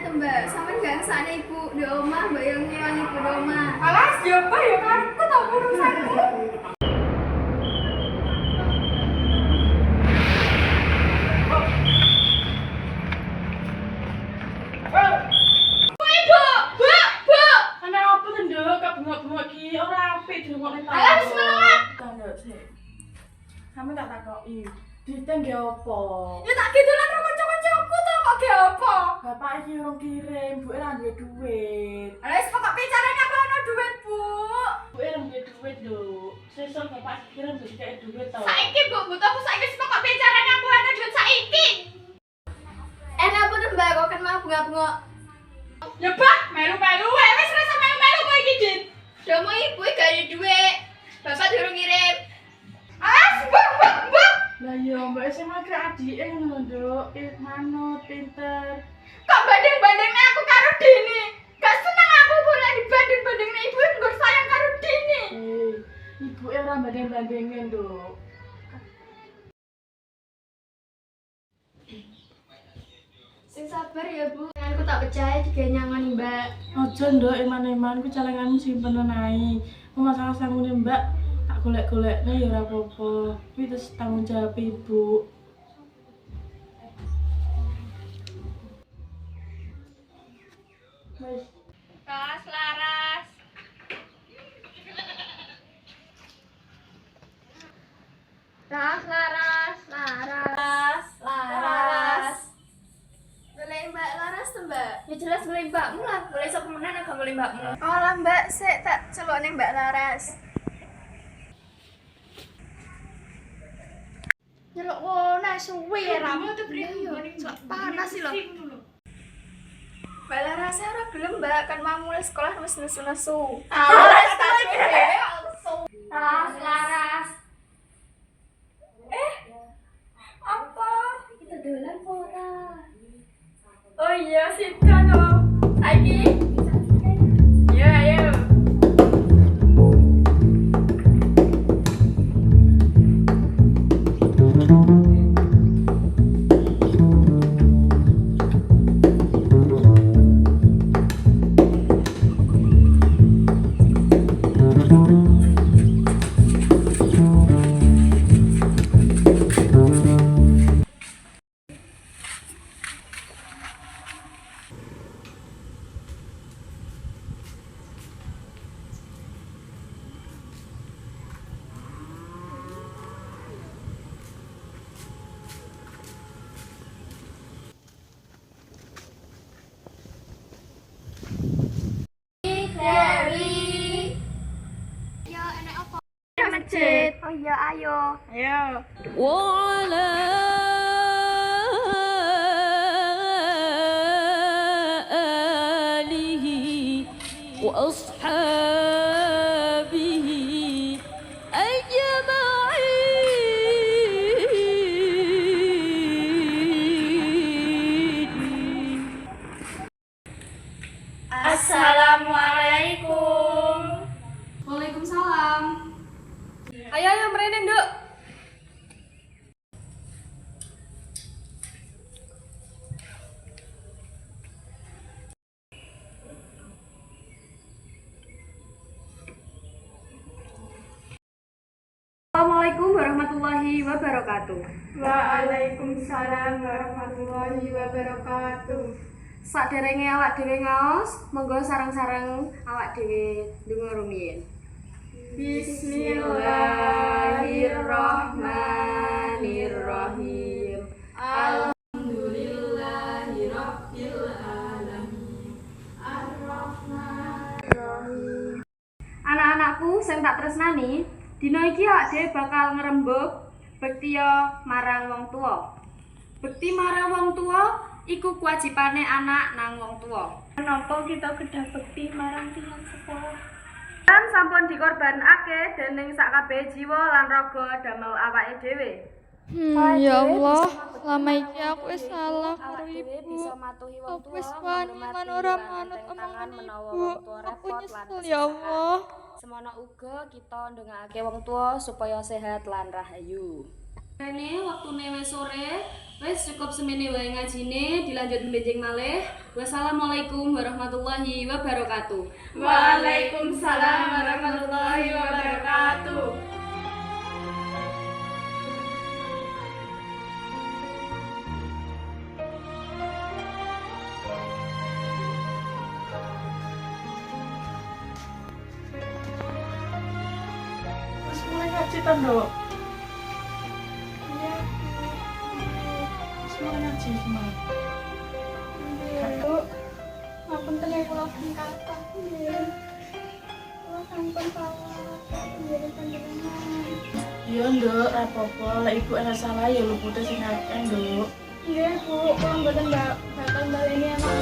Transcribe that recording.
tuh Mbak, sampean gak ngesane ibu di omah, Mbak yang ngewan ibu di omah. Alas, ya apa ya karepku tau urusanku. Kenapa nduk kabengok-bengok iki ora apik dirungokne ta. Alah, wis ngono lah. Nduk sik. Sampe tak takoki, diteng ge opo? Ya tak gidulan karo kanca-kancaku to kok ge apa? Bapak iki urung kirim, Bu ora duwe duit. Alah, wis pokok bicarane aku ono duit, Bu. Bu ora duwe duit lho. Sesuk bapak kirim dikek duit to. Saiki Bu, butuhku saiki wis pokok bicarane aku ono duit saiki. Enak apa tuh Mbak, kok kan mau bengak-bengok. Ya bah, melu-melu wae wis rasa melu-melu kowe iki, Din. Domo ibu gak ada duit. Bapak durung ngirim. Mbak. Lah iya, Mbak SMA ke adike ngono, Nduk. Manut, pinter. Kok banding-bandingnya aku karo Dini? Gak seneng aku boleh dibanding-bandingnya ibu yang gak sayang karo Dini. Ibu ora banding-bandingin, Nduk. Sing sabar ya Bu. Aku tak percaya diganyangani Mbak. Aja, Nduk, iman-iman ku celenganmu simpen ae. Masalah sangune Mbak tak golek-golekne ya ora apa-apa. Kuwi terus tanggung jawab Ibu. Wis. Laras, Laras. Laras. Boleh Mbak Laras tuh Mbak? Ya jelas boleh Mbakmu lah. Boleh sapa meneh gak boleh Mbakmu. Oh lah Mbak, sik tak celokne Mbak Laras. Nyelok ngono suwe ya ramu tuh panas sih lho. Mbak Laras ora gelem Mbak, kan mau mulai sekolah wis nesu-nesu. Laras tak dhewe langsung. Laras. Apa? Kita dolan ora? Oh iya, sida no. Saiki. Ya, ayo. Masjid. Oh iya, ayo. Ayo. وعلى آله وأصحابه أجمعين. Assalamualaikum. Waalaikumsalam. Ayo mrene, Nduk. Assalamualaikum warahmatullahi wabarakatuh. Waalaikumsalam warahmatullahi wabarakatuh. Saderenge awak dhewe ngaos, monggo sareng-sareng awak dhewe ndonga rumiyin. Bismillahirrahmanirrahim. Alhamdulillahirabbil alamin. Arrahmanirrahim. Anak-anakku sing tak tresnani, dina iki awak dhewe bakal ngrembug bektiya marang wong tuwa. Bekti marang wong tuwa iku kewajibane anak nang wong tuwa. Menapa kita kedah bekti marang tiyang sepuh? Lan sampun dikorbanake dening sakabeh jiwa lan raga damel awake dhewe. Ya Allah, lama iki aku wis salah karo ibu. Aku wis wani lan ora manut omongan ibu. Aku nyesel ya Allah. Semono uga kita ndongakake wong tuwa supaya sehat lan rahayu. Rene waktune wis sore, wis cukup semene wae ngajine, dilanjut benjing malih. Wassalamualaikum warahmatullahi wabarakatuh. Waalaikumsalam warahmatullahi wabarakatuh. Terus mulai ngaji kan, Dok? Iya, Terus mulai ngaji gimana? Bu. Ngapunten ya kula kata. Nggih. Kula sampun salah. Nggih panjenengan. Iya, Nduk, ra apa-apa. Lek ibu ana salah ya lupute sing akeh, Nduk. Nggih, Bu. Kula mboten bakal baleni anak